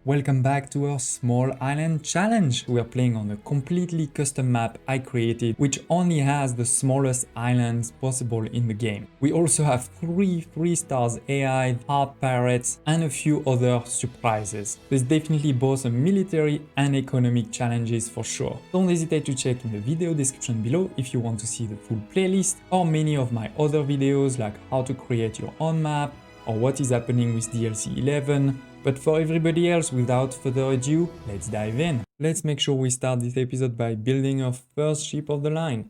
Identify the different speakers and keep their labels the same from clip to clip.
Speaker 1: Welcome back to our small island challenge. We are playing on a completely custom map I created, which only has the smallest islands possible in the game. We also have 3 stars AI, hard pirates, and a few other surprises. There's definitely both a military and economic challenges for sure. Don't hesitate to check in the video description below if you want to see the full playlist or many of my other videos like how to create your own map or what is happening with DLC 11. But for everybody else, without further ado, let's dive in. Let's make sure we start this episode by building our first ship of the line.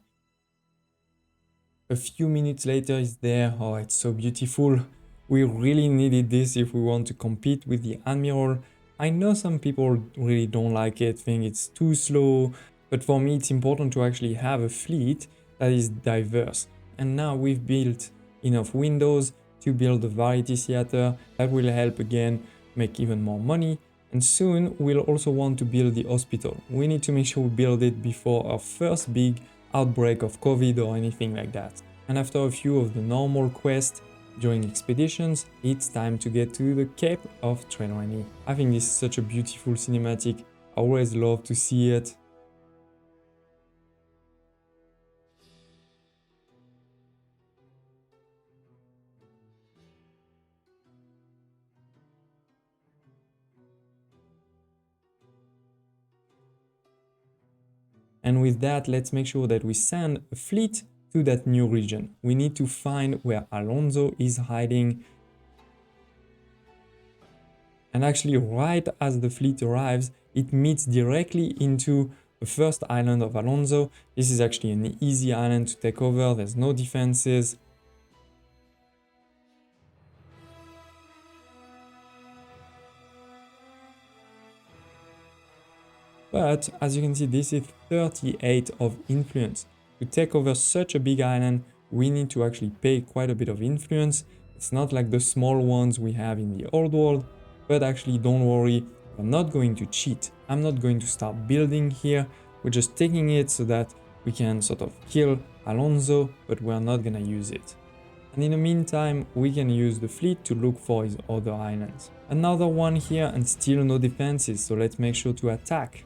Speaker 1: A few minutes later it's there. Oh, it's so beautiful. We really needed this if we want to compete with the Admiral. I know some people really don't like it, think it's too slow, but for me it's important to actually have a fleet that is diverse. And now we've built enough windows to build a variety theater that will help again make even more money, and soon we'll also want to build the hospital. We need to make sure we build it before our first big outbreak of COVID or anything like that. And after a few of the normal quests during expeditions, it's time to get to the Cape of Trenreni. I think this is such a beautiful cinematic. I always love to see it. And with that, let's make sure that we send a fleet to that new region. We need to find where Alonso is hiding. And actually, right as the fleet arrives, it meets directly into the first island of Alonso. This is actually an easy island to take over. There's no defenses. But as you can see, this is 38 of influence. To take over such a big island, we need to actually pay quite a bit of influence. It's not like the small ones we have in the old world, but actually don't worry, I'm not going to cheat. I'm not going to start building here. We're just taking it so that we can sort of kill Alonso, but we're not gonna use it. And in the meantime, we can use the fleet to look for his other islands. Another one here and still no defenses, so let's make sure to attack.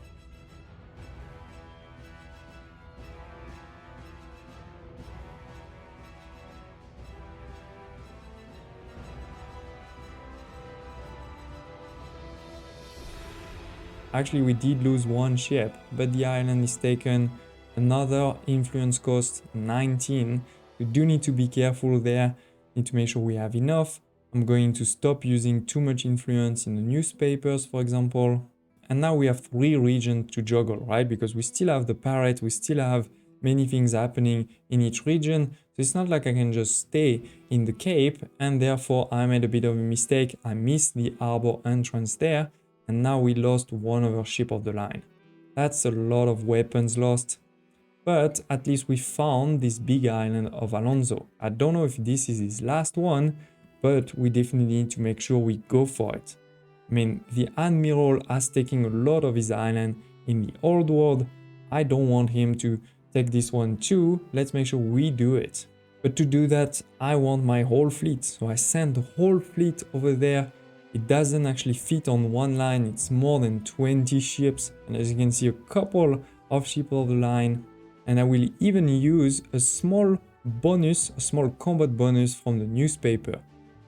Speaker 1: Actually, we did lose one ship, but the island is taken. Another influence cost 19. We do need to be careful there. Need to make sure we have enough. I'm going to stop using too much influence in the newspapers, for example. And now we have 3 regions to juggle, right? Because we still have the pirate, we still have many things happening in each region. So it's not like I can just stay in the Cape, and therefore I made a bit of a mistake. I missed the harbor entrance there. And now we lost one of our ship of the line. That's a lot of weapons lost. But at least we found this big island of Alonso. I don't know if this is his last one, but we definitely need to make sure we go for it. I mean, the Admiral has taken a lot of his island in the old world. I don't want him to take this one too. Let's make sure we do it. But to do that, I want my whole fleet. So I sent the whole fleet over there. It doesn't actually fit on one line, it's more than 20 ships, and as you can see, a couple of ships of the line. And I will even use a small bonus, a small combat bonus from the newspaper.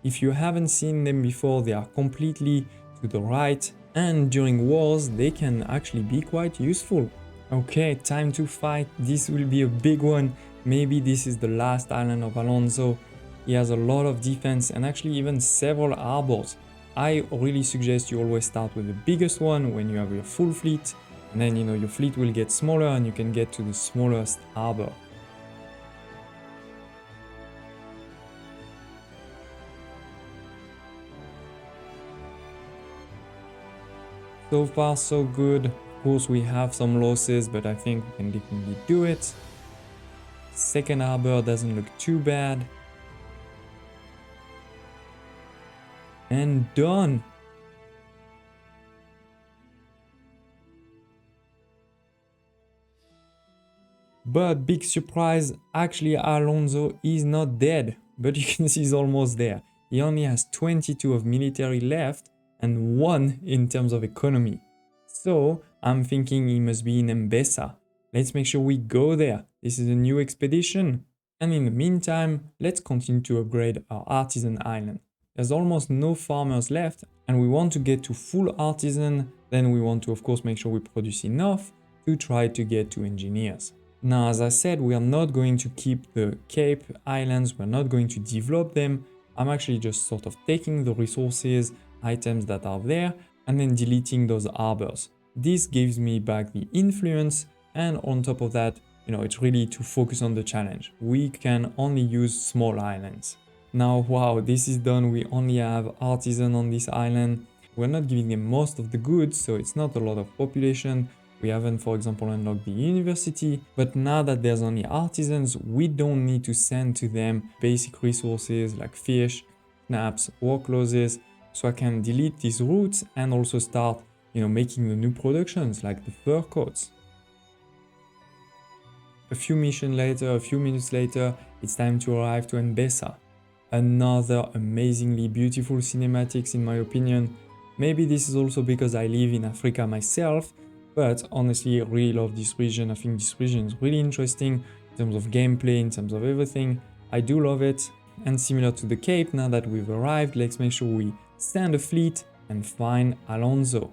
Speaker 1: If you haven't seen them before, they are completely to the right, and during wars they can actually be quite useful. Okay, time to fight. This will be a big one. Maybe this is the last island of Alonso. He has a lot of defense and actually even several harbors. I really suggest you always start with the biggest one when you have your full fleet, and then your fleet will get smaller and you can get to the smallest harbor. So far so good. Of course we have some losses, but I think we can definitely do it. Second harbor doesn't look too bad. And done. But big surprise, actually Alonso is not dead, but you can see he's almost there. He only has 22 of military left, and 1 in terms of economy. So I'm thinking he must be in Enbesa. Let's make sure we go there. This is a new expedition. And in the meantime, let's continue to upgrade our artisan island. There's almost no farmers left, and we want to get to full artisan. Then we want to, of course, make sure we produce enough to try to get to engineers. Now, as I said, we are not going to keep the Cape Islands. We're not going to develop them. I'm actually just sort of taking the resources, items that are there, and then deleting those harbors. This gives me back the influence, and on top of that, it's really to focus on the challenge. We can only use small islands. Now, wow, this is done. We only have artisan on this island. We're not giving them most of the goods, so it's not a lot of population. We haven't, for example, unlocked the university, but now that there's only artisans, we don't need to send to them basic resources like fish, snaps, or clothes. So I can delete these routes and also start, making the new productions like the fur coats. A few missions later, a few minutes later, it's time to arrive to Enbesa. Another amazingly beautiful cinematics in my opinion. Maybe this is also because I live in Africa myself, but honestly, I really love this region. I think this region is really interesting in terms of gameplay, in terms of everything. I do love it. And similar to the Cape, now that we've arrived, let's make sure we send a fleet and find Alonso.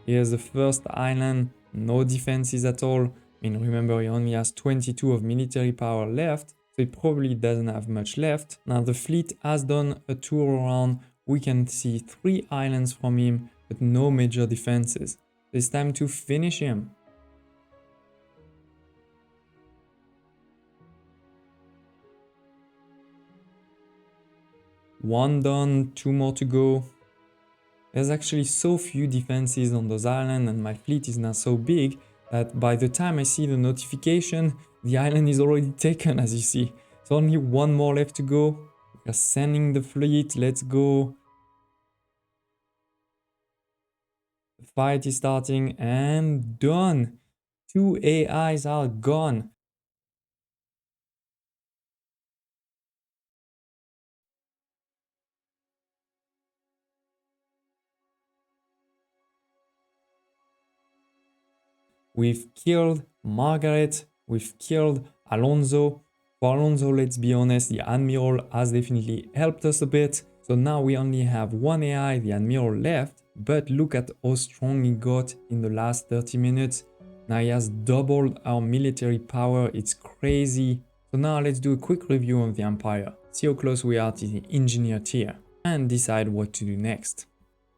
Speaker 1: Here's the first island, no defenses at all. Remember, he only has 22 of military power left, so he probably doesn't have much left. Now the fleet has done a tour around. We can see 3 islands from him, but no major defenses. It's time to finish him. One done, 2 more to go. There's actually so few defenses on those islands, and my fleet is now so big that by the time I see the notification, the island is already taken, as you see. So only 1 more left to go. We're sending the fleet, let's go. The fight is starting and done. 2 AIs are gone. We've killed Margaret, we've killed Alonso. For Alonso, let's be honest, the Admiral has definitely helped us a bit. So now we only have 1 AI, the Admiral, left. But look at how strong he got in the last 30 minutes. Now he has doubled our military power, it's crazy. So now let's do a quick review of the Empire, see how close we are to the engineer tier, and decide what to do next.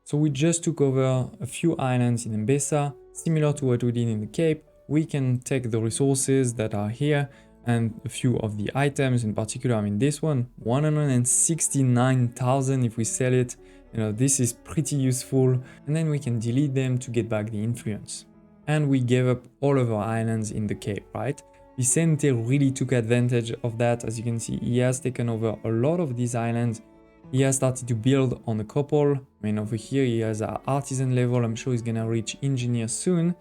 Speaker 1: So we just took over a few islands in Enbesa. Similar to what we did in the Cape, we can take the resources that are here and a few of the items, in particular, this one, 169,000 if we sell it. This is pretty useful, and then we can delete them to get back the influence. And we gave up all of our islands in the Cape, right? Vicente really took advantage of that. As you can see, he has taken over a lot of these islands. He has started to build on a couple. Over here he has an artisan level. I'm sure he's gonna reach engineer soon.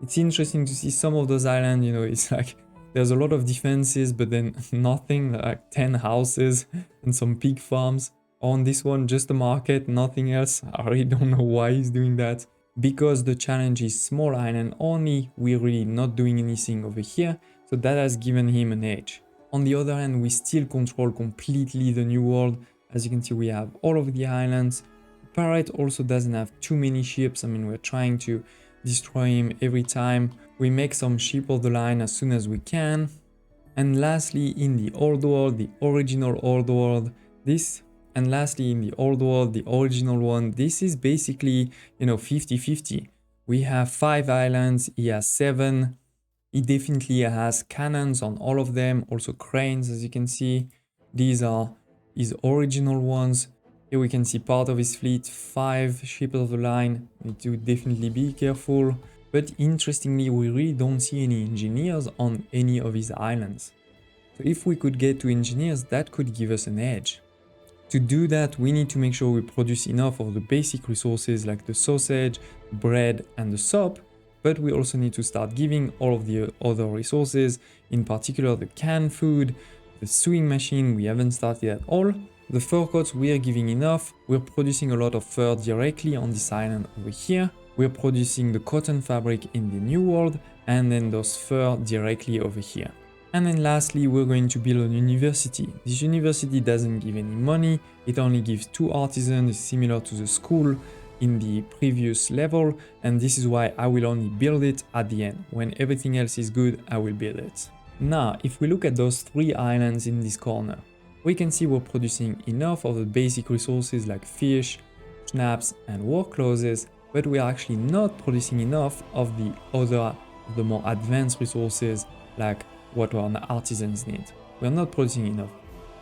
Speaker 1: It's interesting to see some of those islands, it's like there's a lot of defenses, but then nothing, like 10 houses and some pig farms. On this one, just a market, nothing else. I really don't know why he's doing that. Because the challenge is small island only, we're really not doing anything over here. So that has given him an edge. On the other hand, we still control completely the new world. As you can see, we have all of the islands. Pirate also doesn't have too many ships. We're trying to destroy him every time. We make some ship of the line as soon as we can. And lastly, in the old world, the original old world, the original one, this is basically, 50-50. We have 5 islands, he has 7. He definitely has cannons on all of them, also cranes, as you can see. These are his original ones. Here we can see part of his fleet, 5 ships of the line. Need to definitely be careful. But interestingly, we really don't see any engineers on any of his islands. So if we could get to engineers, that could give us an edge. To do that, we need to make sure we produce enough of the basic resources like the sausage, bread, and the soap. But we also need to start giving all of the other resources, in particular the canned food, the sewing machine we haven't started at all. The fur coats, we are giving enough. We're producing a lot of fur directly on this island over here. We're producing the cotton fabric in the New World, and then those fur directly over here. And then lastly, we're going to build a university. This university doesn't give any money. It only gives 2 artisans, similar to the school in the previous level. And this is why I will only build it at the end. When everything else is good, I will build it. Now, if we look at those 3 islands in this corner, we can see we're producing enough of the basic resources like fish, schnapps, and work clothes, but we are actually not producing enough of the more advanced resources like what our artisans need. We are not producing enough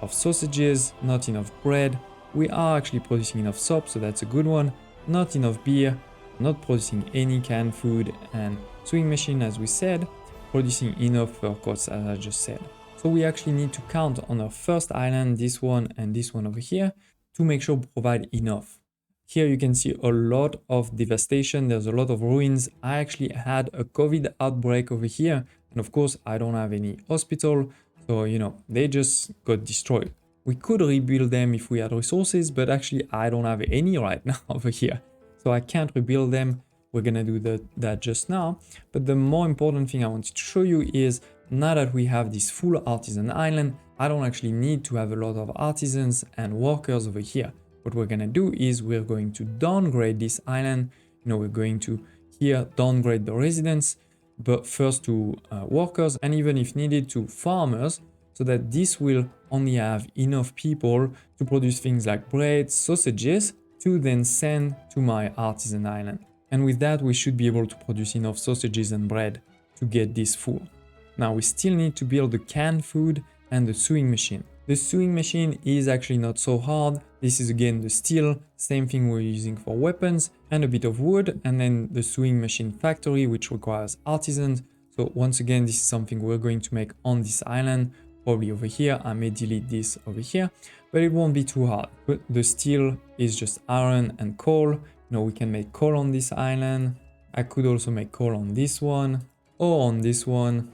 Speaker 1: of sausages, not enough bread. We are actually producing enough soap, so that's a good one. Not enough beer, not producing any canned food, and sewing machine, as we said, producing enough fur coats, as I just said. So we actually need to count on our first island, this one and this one over here, to make sure we provide enough. Here you can see a lot of devastation. There's a lot of ruins. I actually had a COVID outbreak over here. And of course, I don't have any hospital. So, they just got destroyed. We could rebuild them if we had resources, but actually I don't have any right now over here. So I can't rebuild them. We're gonna do that just now. But the more important thing I wanted to show you is now that we have this full artisan island, I don't actually need to have a lot of artisans and workers over here. What we're gonna do is we're going to downgrade this island. We're going to here downgrade the residents, but first to workers, and even if needed to farmers, so that this will only have enough people to produce things like bread, sausages, to then send to my artisan island. And with that, we should be able to produce enough sausages and bread to get this full. Now we still need to build the canned food and the sewing machine. The sewing machine is actually not so hard. This is again the steel, same thing we're using for weapons, and a bit of wood, and then the sewing machine factory, which requires artisans. So once again, this is something we're going to make on this island, probably over here. I may delete this over here, but it won't be too hard. But the steel is just iron and coal. We can make coal on this island. I could also make coal on this one or on this one.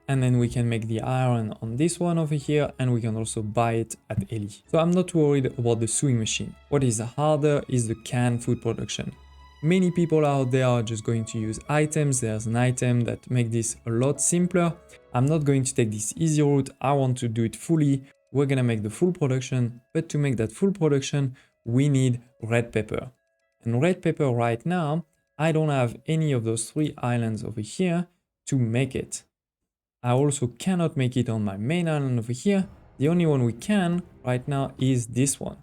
Speaker 1: And then we can make the iron on this one over here, and we can also buy it at Eli. So I'm not worried about the sewing machine. What is harder is the canned food production. Many people out there are just going to use items. There's an item that make this a lot simpler. I'm not going to take this easy route. I want to do it fully. We're gonna make the full production, but to make that full production, we need red pepper. And red pepper right now, I don't have any of those 3 islands over here to make it. I also cannot make it on my main island over here. The only one we can right now is this one.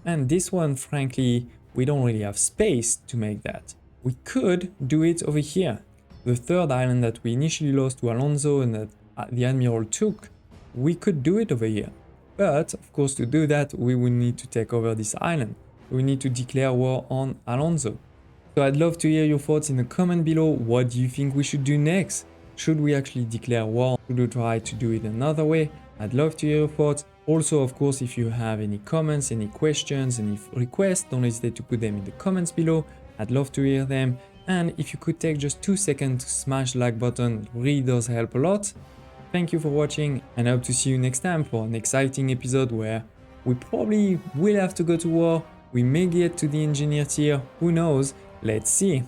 Speaker 1: And this one, frankly, we don't really have space to make that. We could do it over here. The 3rd island that we initially lost to Alonso and that the Admiral took, we could do it over here. But of course, to do that, we will need to take over this island. We need to declare war on Alonso. So I'd love to hear your thoughts in the comment below. What do you think we should do next? Should we actually declare war? Should we try to do it another way? I'd love to hear your thoughts. Also, of course, if you have any comments, any questions, any requests, don't hesitate to put them in the comments below. I'd love to hear them. And if you could take just 2 seconds to smash the like button, it really does help a lot. Thank you for watching, and I hope to see you next time for an exciting episode where we probably will have to go to war. We may get to the engineer tier, who knows? Let's see.